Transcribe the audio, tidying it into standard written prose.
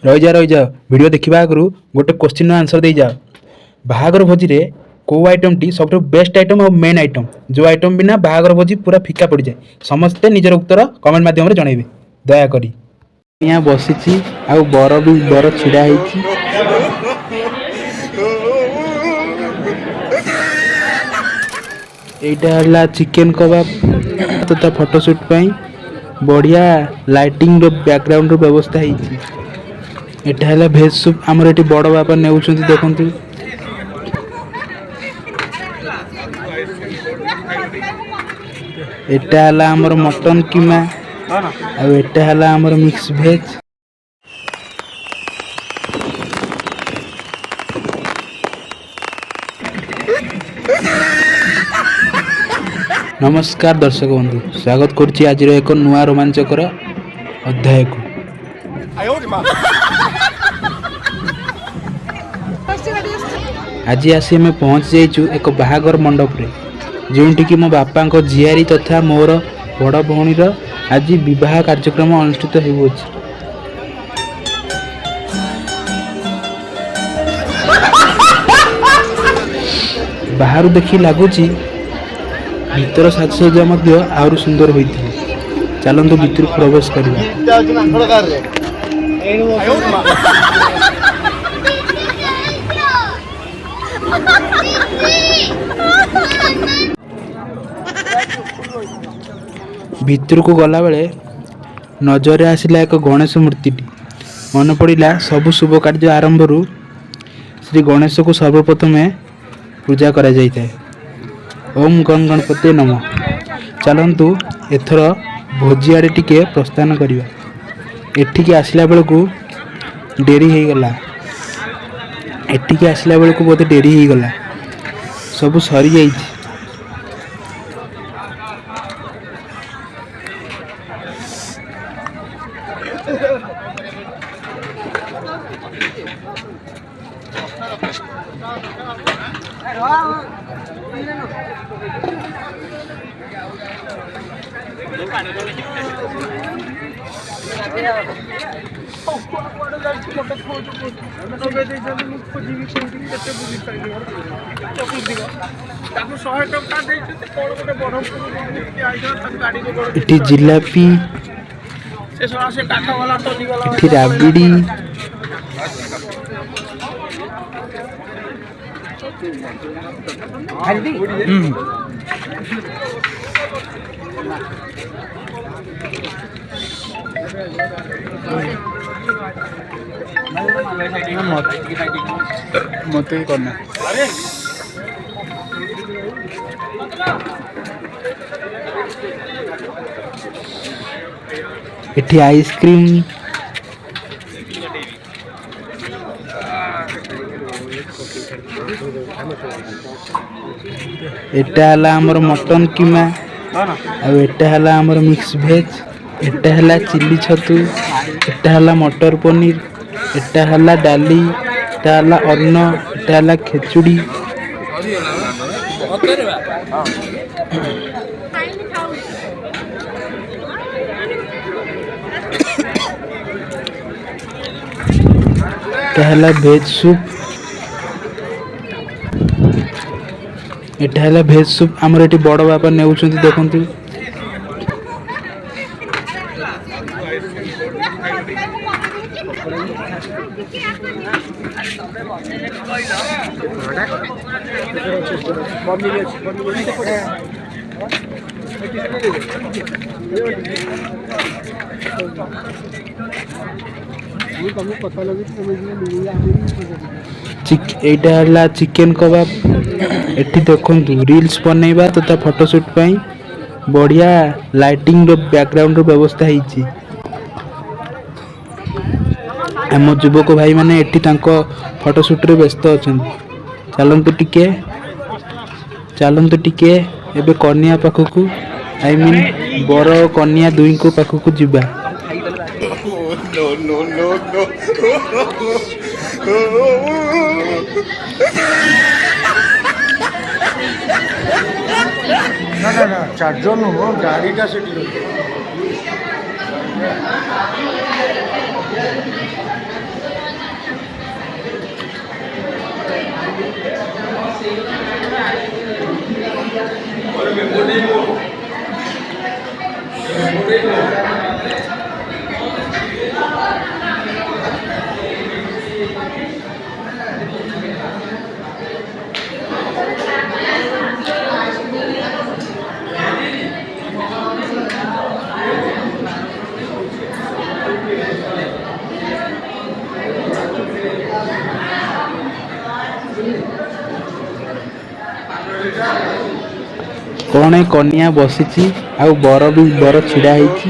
रही जा वीडियो देखा आगु गोटे क्वेश्चन आंसर दे जा। बाहागर भोजी रे को आइटम टी सब बेस्ट आइटम और मेन आइटम जो आइटम बिना बाहागर भोजी पूरा फिका पड़ जाए। समस्ते निजर उत्तर कमेंट माध्यम जनइबे दयाकोरी। यहाँ बसी आउ बर भी बर छिड़ा है। यहाँ चिकेन कबाब तथा फोटोशूट बढ़िया लाइटिंग बैकग्राउंड व्यवस्था है। भेज सूप आमर ये बड़ बापा ने देखु। एटा आमर मटन कीमा आटा आमर मिक्स भेज। नमस्कार दर्शक बंधु स्वागत करुच्ची आज एक नुआ रोमांचकर अध्याय को। आज आसी आम पहुँच जाइचु एक बाहागर मंडप रे जोंटी कि मो बापा को झियारी तथा मोर बड़ भौणीर आज विवाह कार्यक्रम अनुष्ठित होउछि। बाहर देखि लागुची भीतर साजसज्जा मध्य आउर सुंदर होइथिबो। चलंतु भीतर प्रवेश करिया। भीतर को गला बेले नजर आसिला एक गणेश मूर्ति। मन पड़ा सबु शुभ कार्य आरंभ श्री गणेश को सर्वप्रथम पूजा करा जाइए। ओम गण गणपति नमः। चलतु एथर भोजी आड़े टिके प्रस्थान करिया। एठिके आसला बेलू डेरी हो गला। एठिके आसला बेलू बहुत डेरी हो गला। सबू सरी जाइए। इटी जिलापी इटी राबिड़ी मत ही करना। इठी आइसक्रीम एटा हला हमर मटन कीमा एटा हला हमर मिक्स भेज। एटा हला चिल्ली छतु। एटा हला मटर पनीर। एटा हला डाली। एटा हला अन्न। एटा हला खेचुड़ी। एटा हला भेज सूप। एटा हला भेज सूप आमर ये बड़ बापा ने देखु। एटा चिकेन कबाब। एठी देखंतु रील्स बनैबा तथा फोटोशूट पई बढ़िया लाइटिंग बैकग्राउंड व्यवस्था है। आम युवक भाई माने एठी तांको फोटोशूट रे व्यस्त अच्छा। चलतु टिके एबे कन्या पाखकू आई मीन बर कन्या दुई को पाखकू जिबा। ना चार्जर नुह गाड़ीटा से କଣ ଏ କନିଆ ବସିଛି ଆଉ ବର ଛିଡ଼ା ହେଇଛି।